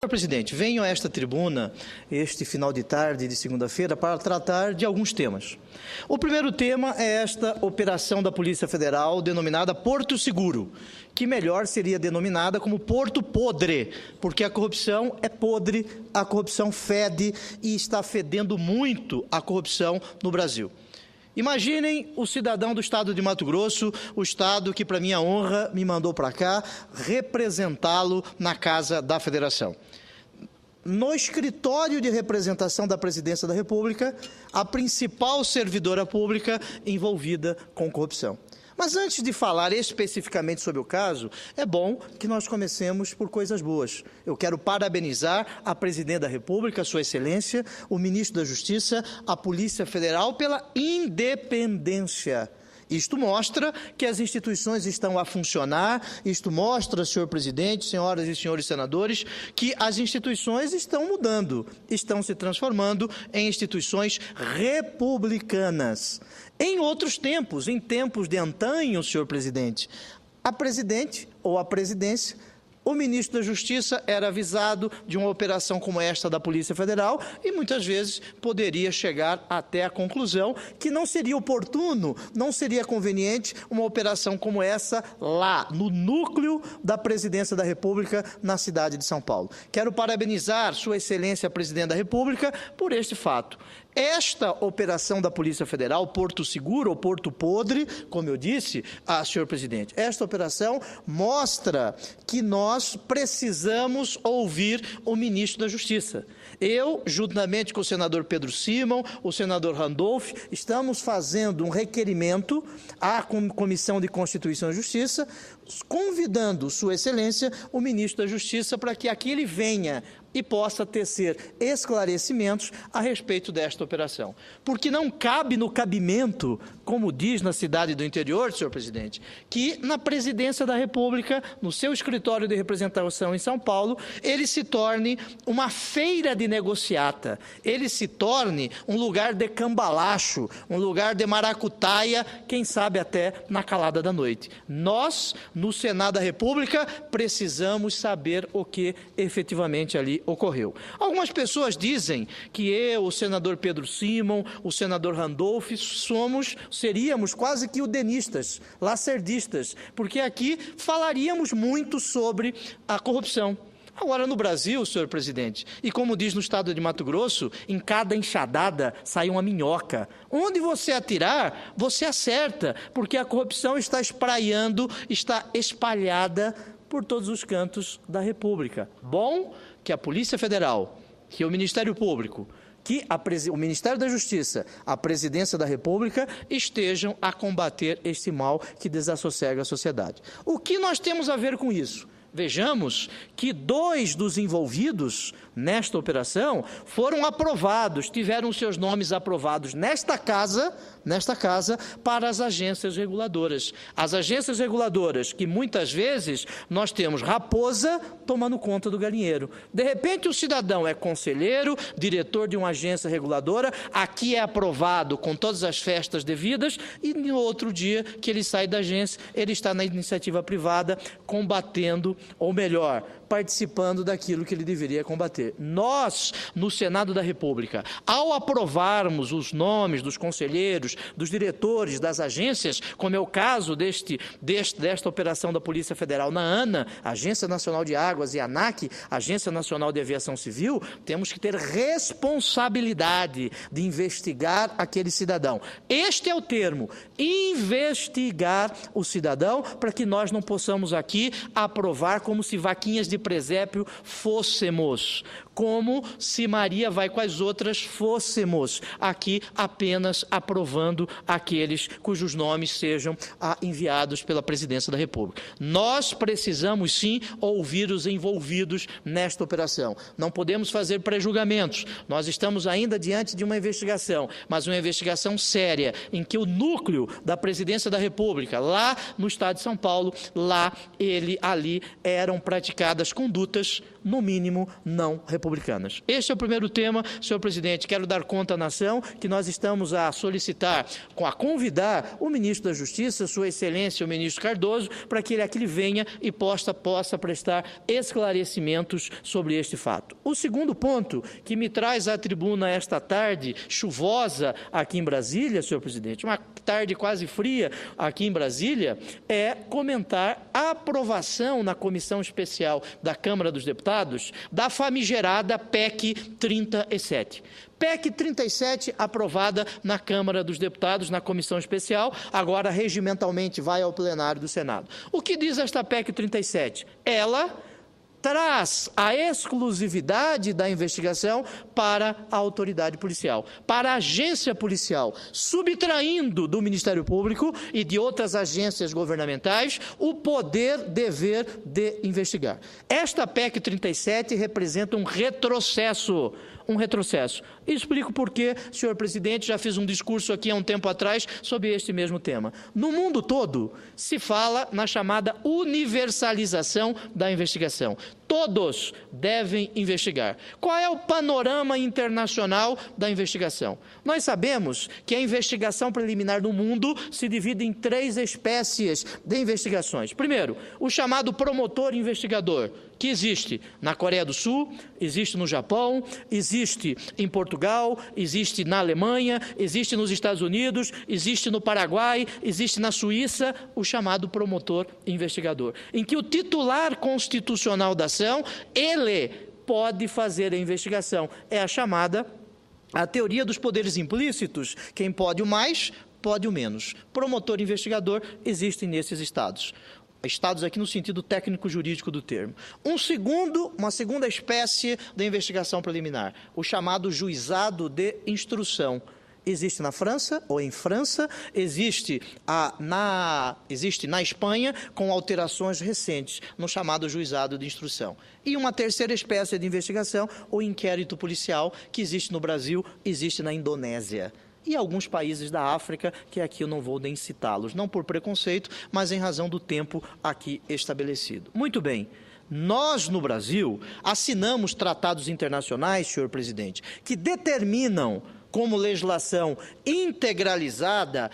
Senhor presidente, venho a esta tribuna, este final de tarde de segunda-feira, para tratar de alguns temas. O primeiro tema é esta operação da Polícia Federal denominada Porto Seguro, que melhor seria denominada como Porto Podre, porque a corrupção é podre, a corrupção fede e está fedendo muito a corrupção no Brasil. Imaginem o cidadão do estado de Mato Grosso, o estado que, para minha honra, me mandou para cá representá-lo na Casa da Federação. No escritório de representação da Presidência da República, a principal servidora pública envolvida com corrupção. Mas antes de falar especificamente sobre o caso, é bom que nós comecemos por coisas boas. Eu quero parabenizar a Presidente da República, Sua Excelência, o Ministro da Justiça, a Polícia Federal pela independência. Isto mostra que as instituições estão a funcionar, isto mostra, senhor presidente, senhoras e senhores senadores, que as instituições estão mudando, estão se transformando em instituições republicanas. Em outros tempos, em tempos de antanho, senhor presidente, a presidente ou a presidência, o ministro da Justiça era avisado de uma operação como esta da Polícia Federal e muitas vezes poderia chegar até a conclusão que não seria oportuno, não seria conveniente uma operação como essa lá, no núcleo da Presidência da República, na cidade de São Paulo. Quero parabenizar Sua Excelência, Presidente da República, por este fato. Esta operação da Polícia Federal, Porto Seguro ou Porto Podre, como eu disse, senhor presidente, esta operação mostra que nós precisamos ouvir o ministro da Justiça. Eu, juntamente com o senador Pedro Simon, o senador Randolph, estamos fazendo um requerimento à Comissão de Constituição e Justiça, convidando Sua Excelência, o ministro da Justiça, para que aqui ele venha e possa tecer esclarecimentos a respeito desta operação. Porque não cabe no cabimento, como diz na cidade do interior, senhor presidente, que na Presidência da República, no seu escritório de representação em São Paulo, ele se torne uma feira de negociata, ele se torne um lugar de cambalacho, um lugar de maracutaia, quem sabe até na calada da noite. Nós, no Senado da República, precisamos saber o que efetivamente ali ocorreu. Algumas pessoas dizem que eu, o senador Pedro Simon, o senador Randolph, seríamos quase que udenistas, lacerdistas, porque aqui falaríamos muito sobre a corrupção. Agora, no Brasil, senhor presidente, e como diz no estado de Mato Grosso, em cada enxadada sai uma minhoca. Onde você atirar, você acerta, porque a corrupção está espraiando, está espalhada por todos os cantos da República. Bom que a Polícia Federal, que o Ministério Público, que o Ministério da Justiça, a Presidência da República estejam a combater este mal que desassossega a sociedade. O que nós temos a ver com isso? Vejamos que 2 dos envolvidos nesta operação foram aprovados, tiveram seus nomes aprovados nesta casa para as agências reguladoras. As agências reguladoras que muitas vezes nós temos raposa tomando conta do galinheiro. De repente o cidadão é conselheiro, diretor de uma agência reguladora, aqui é aprovado com todas as festas devidas e no outro dia que ele sai da agência, ele está na iniciativa privada combatendo, ou melhor, participando daquilo que ele deveria combater. Nós, no Senado da República, ao aprovarmos os nomes dos conselheiros, dos diretores das agências, como é o caso desta operação da Polícia Federal na ANA, Agência Nacional de Águas, e ANAC, Agência Nacional de Aviação Civil, temos que ter responsabilidade de investigar aquele cidadão. Este é o termo, investigar o cidadão, para que nós não possamos aqui aprovar como se vaquinhas de presépio fôssemos, como se Maria vai com as outras fôssemos, aqui apenas aprovando aqueles cujos nomes sejam enviados pela Presidência da República. Nós precisamos sim ouvir os envolvidos nesta operação. Não podemos fazer pré-julgamentos. Nós estamos ainda diante de uma investigação, mas uma investigação séria, em que o núcleo da Presidência da República, lá no estado de São Paulo, ali eram praticadas das condutas, no mínimo, não republicanas. Este é o primeiro tema, senhor presidente. Quero dar conta à nação que nós estamos a solicitar, a convidar o ministro da Justiça, sua excelência, o ministro Cardoso, para que ele aqui venha e possa prestar esclarecimentos sobre este fato. O segundo ponto que me traz à tribuna esta tarde chuvosa aqui em Brasília, senhor presidente, uma tarde quase fria aqui em Brasília, é comentar a aprovação na Comissão Especial da Câmara dos Deputados da famigerada PEC 37. PEC 37, aprovada na Câmara dos Deputados, na Comissão Especial, agora regimentalmente vai ao plenário do Senado. O que diz esta PEC 37? Ela traz a exclusividade da investigação para a autoridade policial, para a agência policial, subtraindo do Ministério Público e de outras agências governamentais o poder, dever de investigar. Esta PEC 37 representa um retrocesso. E explico por quê, senhor presidente, já fiz um discurso aqui há um tempo atrás sobre este mesmo tema. No mundo todo, se fala na chamada universalização da investigação. Todos devem investigar. Qual é o panorama internacional da investigação? Nós sabemos que a investigação preliminar no mundo se divide em 3 espécies de investigações. Primeiro, o chamado promotor investigador, que existe na Coreia do Sul, existe no Japão, existe em Portugal, existe na Alemanha, existe nos Estados Unidos, existe no Paraguai, existe na Suíça, o chamado promotor investigador, em que o titular constitucional da ação, ele pode fazer a investigação. É a teoria dos poderes implícitos. Quem pode o mais, pode o menos. Promotor investigador existem nesses estados. Estados aqui no sentido técnico-jurídico do termo. Uma segunda espécie de investigação preliminar, o chamado juizado de instrução. Existe na França, ou em França, existe na Espanha, com alterações recentes, no chamado juizado de instrução. E uma terceira espécie de investigação, o inquérito policial, que existe no Brasil, existe na Indonésia. E alguns países da África, que aqui eu não vou nem citá-los, não por preconceito, mas em razão do tempo aqui estabelecido. Muito bem. Nós, no Brasil, assinamos tratados internacionais, senhor presidente, que determinam como legislação integrada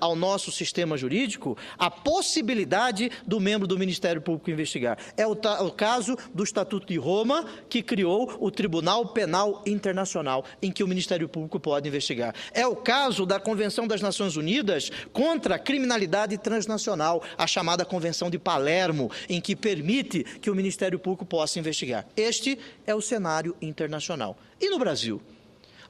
ao nosso sistema jurídico, a possibilidade do membro do Ministério Público investigar. É o caso do Estatuto de Roma, que criou o Tribunal Penal Internacional, em que o Ministério Público pode investigar. É o caso da Convenção das Nações Unidas contra a Criminalidade Transnacional, a chamada Convenção de Palermo, em que permite que o Ministério Público possa investigar. Este é o cenário internacional. E no Brasil?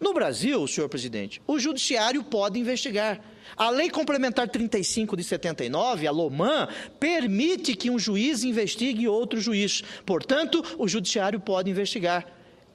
No Brasil, senhor presidente, o judiciário pode investigar. A Lei Complementar 35 de 79, a LOMAN, permite que um juiz investigue outro juiz. Portanto, o judiciário pode investigar.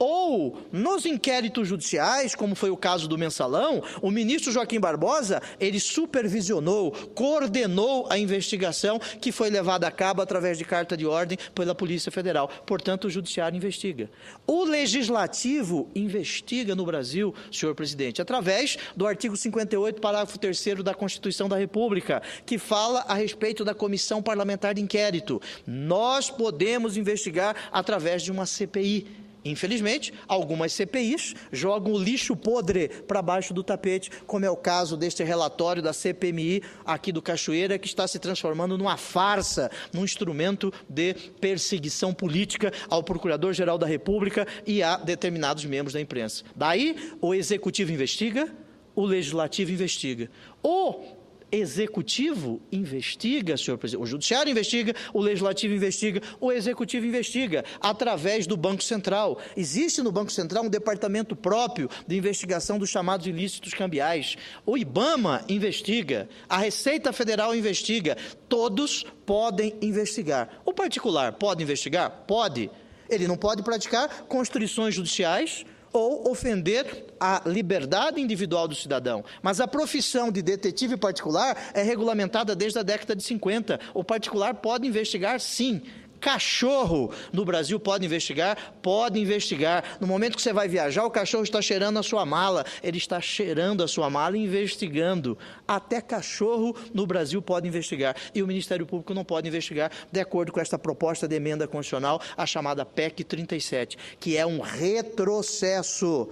Ou, nos inquéritos judiciais, como foi o caso do Mensalão, o ministro Joaquim Barbosa, ele supervisionou, coordenou a investigação que foi levada a cabo através de carta de ordem pela Polícia Federal. Portanto, o judiciário investiga. O legislativo investiga no Brasil, senhor presidente, através do artigo 58, parágrafo 3º da Constituição da República, que fala a respeito da Comissão Parlamentar de Inquérito. Nós podemos investigar através de uma CPI. Infelizmente, algumas CPIs jogam o lixo podre para baixo do tapete, como é o caso deste relatório da CPMI aqui do Cachoeira, que está se transformando numa farsa, num instrumento de perseguição política ao Procurador-Geral da República e a determinados membros da imprensa. Daí, o Executivo investiga, o Legislativo investiga. O Executivo investiga, senhor presidente, o Judiciário investiga, o Legislativo investiga, o Executivo investiga, através do Banco Central. Existe no Banco Central um departamento próprio de investigação dos chamados ilícitos cambiais. O IBAMA investiga, a Receita Federal investiga, todos podem investigar. O particular pode investigar? Pode. Ele não pode praticar constrições judiciais ou ofender a liberdade individual do cidadão. Mas a profissão de detetive particular é regulamentada desde a década de 50. O particular pode investigar, sim, Cachorro no Brasil pode investigar? Pode investigar. No momento que você vai viajar, o cachorro está cheirando a sua mala. Ele está cheirando a sua mala e investigando. Até cachorro no Brasil pode investigar. E o Ministério Público não pode investigar, de acordo com esta proposta de emenda constitucional, a chamada PEC 37, que é um retrocesso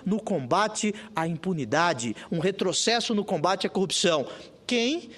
no combate à impunidade, um retrocesso no combate à corrupção.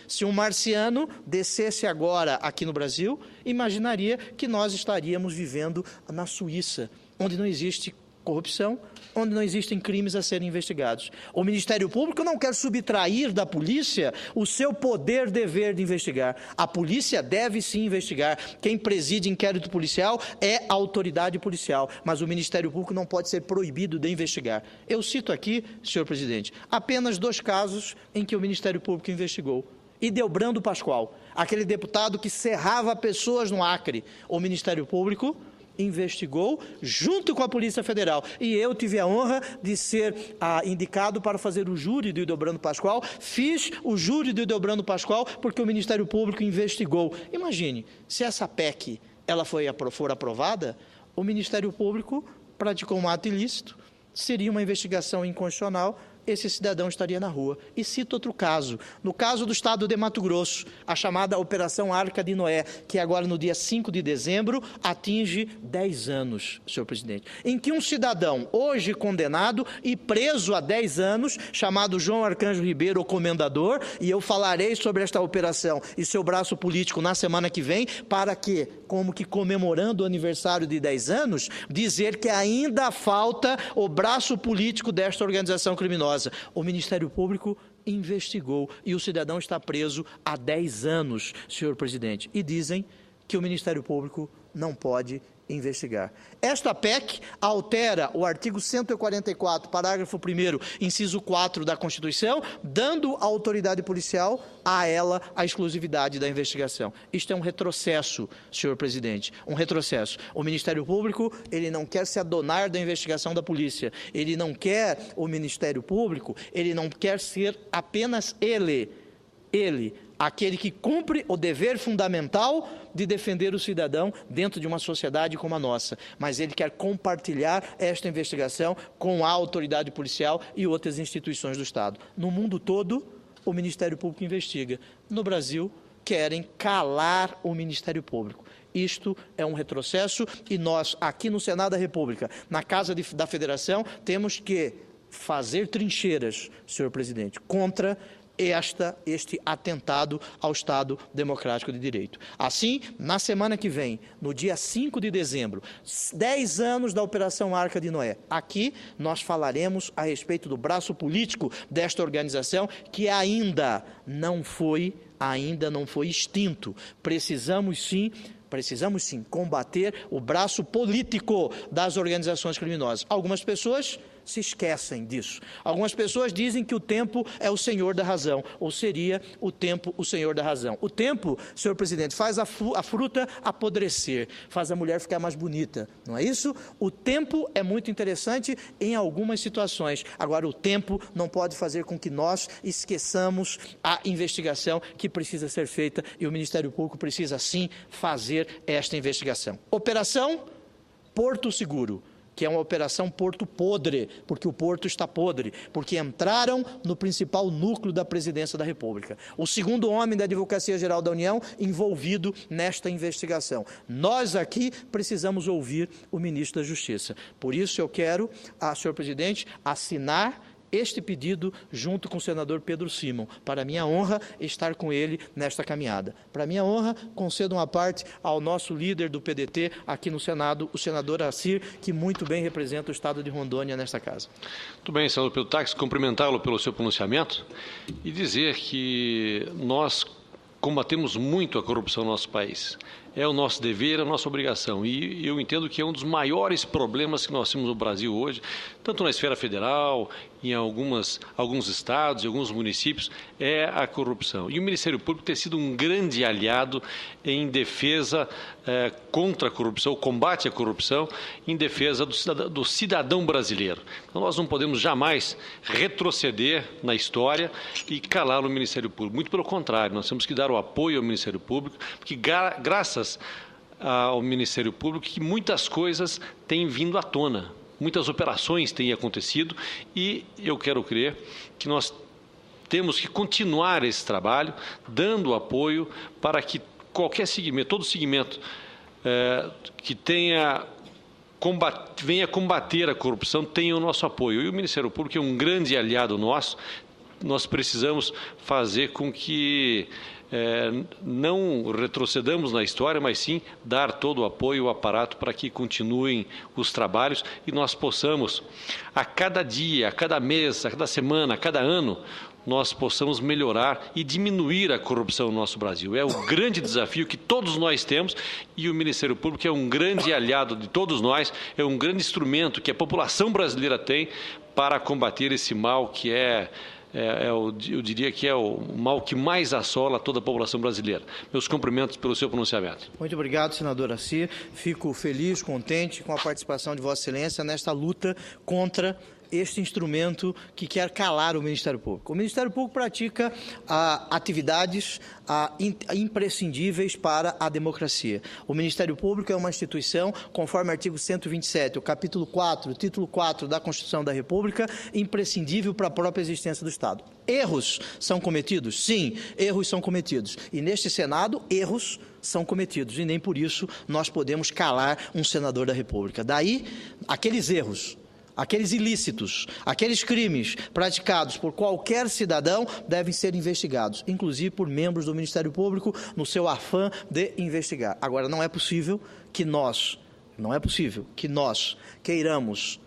Se um marciano descesse agora aqui no Brasil, imaginaria que nós estaríamos vivendo na Suíça, onde não existe corrupção, onde não existem crimes a serem investigados. O Ministério Público não quer subtrair da polícia o seu poder, dever de investigar. A polícia deve sim investigar. Quem preside inquérito policial é a autoridade policial, mas o Ministério Público não pode ser proibido de investigar. Eu cito aqui, senhor presidente, apenas 2 casos em que o Ministério Público investigou. Ildebrando Pascoal, aquele deputado que cerrava pessoas no Acre. O Ministério Público investigou junto com a Polícia Federal. E eu tive a honra de ser indicado para fazer o júri do Ildebrando Pascoal. Fiz o júri do Ildebrando Pascoal porque o Ministério Público investigou. Imagine, se essa PEC for aprovada, o Ministério Público praticou um ato ilícito, seria uma investigação inconstitucional, esse cidadão estaria na rua. E cito outro caso. No caso do estado de Mato Grosso, a chamada Operação Arca de Noé, que agora no dia 5 de dezembro atinge 10 anos, senhor presidente, em que um cidadão, hoje condenado e preso há 10 anos, chamado João Arcanjo Ribeiro, o comendador, e eu falarei sobre esta operação e seu braço político na semana que vem, para que, como que comemorando o aniversário de 10 anos, dizer que ainda falta o braço político desta organização criminosa. O Ministério Público investigou e o cidadão está preso há 10 anos, senhor presidente. E dizem que o Ministério Público não pode investigar. Esta PEC altera o artigo 144, parágrafo 1º, inciso 4 da Constituição, dando à autoridade policial, a ela, a exclusividade da investigação. Isto é um retrocesso, senhor presidente, um retrocesso. O Ministério Público, ele não quer se adonar da investigação da polícia, ele não quer, o Ministério Público, ele não quer ser apenas ele, aquele que cumpre o dever fundamental de defender o cidadão dentro de uma sociedade como a nossa. Mas ele quer compartilhar esta investigação com a autoridade policial e outras instituições do Estado. No mundo todo, o Ministério Público investiga. No Brasil, querem calar o Ministério Público. Isto é um retrocesso e nós, aqui no Senado da República, na Casa da Federação, temos que fazer trincheiras, senhor presidente, contra este atentado ao Estado Democrático de Direito. Assim, na semana que vem, no dia 5 de dezembro, 10 anos da Operação Arca de Noé, aqui nós falaremos a respeito do braço político desta organização que ainda não foi extinto. Precisamos sim combater o braço político das organizações criminosas. Algumas pessoas se esquecem disso. Algumas pessoas dizem que o tempo é o senhor da razão, ou seria o tempo o senhor da razão. O tempo, senhor presidente, faz a fruta apodrecer, faz a mulher ficar mais bonita, não é isso? O tempo é muito interessante em algumas situações. Agora, o tempo não pode fazer com que nós esqueçamos a investigação que precisa ser feita e o Ministério Público precisa, sim, fazer esta investigação. Operação Porto Seguro, que é uma operação Porto Podre, porque o Porto está podre, porque entraram no principal núcleo da Presidência da República. O segundo homem da Advocacia Geral da União envolvido nesta investigação. Nós aqui precisamos ouvir o ministro da Justiça. Por isso eu quero, senhor presidente, assinar este pedido junto com o senador Pedro Simon. Para minha honra, estar com ele nesta caminhada. Para minha honra, concedo uma parte ao nosso líder do PDT aqui no Senado, o senador Assir, que muito bem representa o Estado de Rondônia nesta casa. Muito bem, senador Pedro Taques, cumprimentá-lo pelo seu pronunciamento e dizer que nós combatemos muito a corrupção no nosso país. É o nosso dever, é a nossa obrigação. E eu entendo que é um dos maiores problemas que nós temos no Brasil hoje, tanto na esfera federal, em alguns estados e alguns municípios, é a corrupção. E o Ministério Público tem sido um grande aliado em defesa contra a corrupção, o combate à corrupção, em defesa do cidadão brasileiro. Então, nós não podemos jamais retroceder na história e calar o Ministério Público. Muito pelo contrário, nós temos que dar o apoio ao Ministério Público, porque graças graças ao Ministério Público que muitas coisas têm vindo à tona, muitas operações têm acontecido e eu quero crer que nós temos que continuar esse trabalho, dando apoio para que qualquer segmento, todo segmento que venha combater a corrupção tenha o nosso apoio. E o Ministério Público é um grande aliado nosso. Nós precisamos fazer com que não retrocedamos na história, mas sim dar todo o apoio ao aparato para que continuem os trabalhos e nós possamos, a cada dia, a cada mês, a cada semana, a cada ano, nós possamos melhorar e diminuir a corrupção no nosso Brasil. É o grande desafio que todos nós temos e o Ministério Público é um grande aliado de todos nós, é um grande instrumento que a população brasileira tem para combater esse mal que eu diria que é o mal que mais assola toda a população brasileira. Meus cumprimentos pelo seu pronunciamento. Muito obrigado, senador Assir. Fico feliz, contente com a participação de Vossa Excelência nesta luta contra este instrumento que quer calar o Ministério Público. O Ministério Público pratica atividades imprescindíveis para a democracia. O Ministério Público é uma instituição, conforme o artigo 127, o capítulo 4, o título 4 da Constituição da República, imprescindível para a própria existência do Estado. Erros são cometidos? Sim, erros são cometidos. E neste Senado, erros são cometidos. E nem por isso nós podemos calar um senador da República. Daí, aqueles erros, aqueles ilícitos, aqueles crimes praticados por qualquer cidadão devem ser investigados, inclusive por membros do Ministério Público, no seu afã de investigar. Agora, não é possível que nós queiramos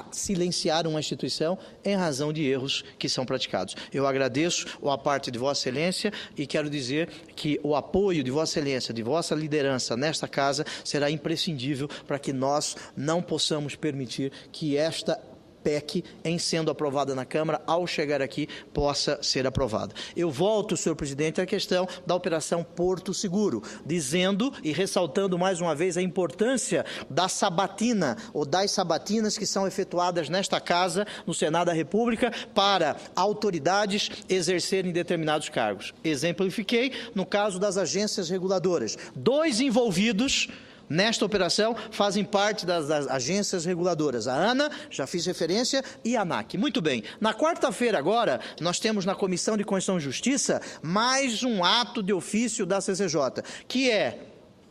silenciar uma instituição em razão de erros que são praticados. Eu agradeço a parte de Vossa Excelência e quero dizer que o apoio de Vossa Excelência, de Vossa liderança nesta casa será imprescindível para que nós não possamos permitir que esta PEC, em sendo aprovada na Câmara, ao chegar aqui, possa ser aprovada. Eu volto, senhor presidente, à questão da Operação Porto Seguro, dizendo e ressaltando mais uma vez a importância da sabatina, ou das sabatinas que são efetuadas nesta casa, no Senado da República, para autoridades exercerem determinados cargos. Exemplifiquei no caso das agências reguladoras. 2 envolvidos nesta operação fazem parte das agências reguladoras, a ANA, já fiz referência, e a ANAC. Muito bem, na quarta-feira agora, nós temos na Comissão de Constituição e Justiça mais um ato de ofício da CCJ, que é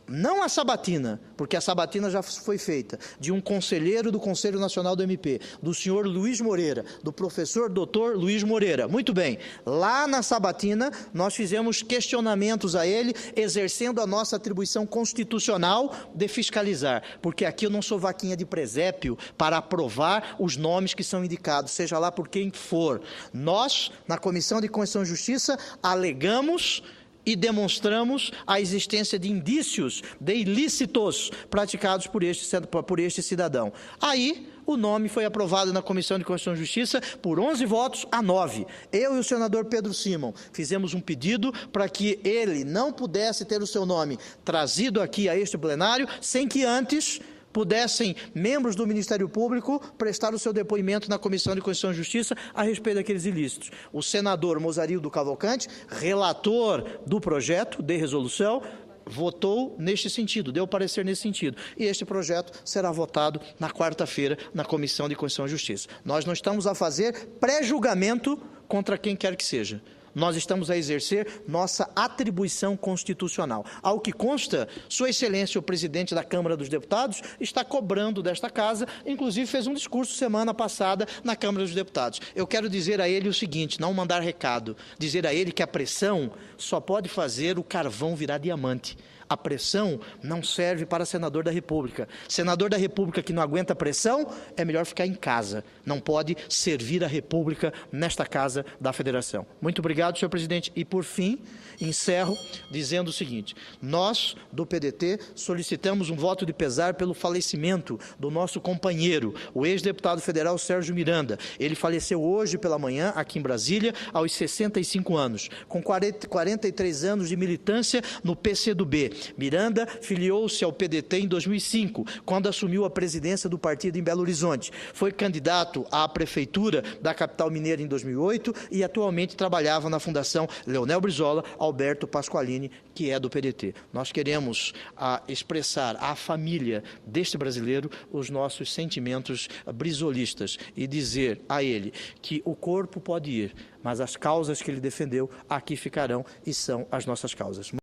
não a sabatina, porque a sabatina já foi feita, de um conselheiro do Conselho Nacional do MP, do senhor Luiz Moreira, do professor doutor Luiz Moreira. Muito bem, lá na sabatina nós fizemos questionamentos a ele, exercendo a nossa atribuição constitucional de fiscalizar, porque aqui eu não sou vaquinha de presépio para aprovar os nomes que são indicados, seja lá por quem for. Nós, na Comissão de Constituição e Justiça, alegamos e demonstramos a existência de indícios de ilícitos praticados por este cidadão. Aí, o nome foi aprovado na Comissão de Constituição e Justiça por 11 votos a 9. Eu e o senador Pedro Simon fizemos um pedido para que ele não pudesse ter o seu nome trazido aqui a este plenário, sem que antes pudessem membros do Ministério Público prestar o seu depoimento na Comissão de Constituição e Justiça a respeito daqueles ilícitos. O senador Mozarildo Cavalcante, relator do projeto de resolução, votou neste sentido, deu parecer nesse sentido. E este projeto será votado na quarta-feira na Comissão de Constituição e Justiça. Nós não estamos a fazer pré-julgamento contra quem quer que seja. Nós estamos a exercer nossa atribuição constitucional. Ao que consta, Sua Excelência, o presidente da Câmara dos Deputados, está cobrando desta casa, inclusive fez um discurso semana passada na Câmara dos Deputados. Eu quero dizer a ele o seguinte, não mandar recado, dizer a ele que a pressão só pode fazer o carvão virar diamante. A pressão não serve para senador da República. Senador da República que não aguenta pressão, é melhor ficar em casa. Não pode servir a República nesta casa da Federação. Muito obrigado, senhor presidente. E, por fim, encerro dizendo o seguinte. Nós, do PDT, solicitamos um voto de pesar pelo falecimento do nosso companheiro, o ex-deputado federal Sérgio Miranda. Ele faleceu hoje pela manhã, aqui em Brasília, aos 65 anos, com 43 anos de militância no PCdoB. Miranda filiou-se ao PDT em 2005, quando assumiu a presidência do partido em Belo Horizonte. Foi candidato à prefeitura da capital mineira em 2008 e atualmente trabalhava na Fundação Leonel Brizola Alberto Pasqualini, que é do PDT. Nós queremos expressar à família deste brasileiro os nossos sentimentos brizolistas e dizer a ele que o corpo pode ir, mas as causas que ele defendeu aqui ficarão e são as nossas causas.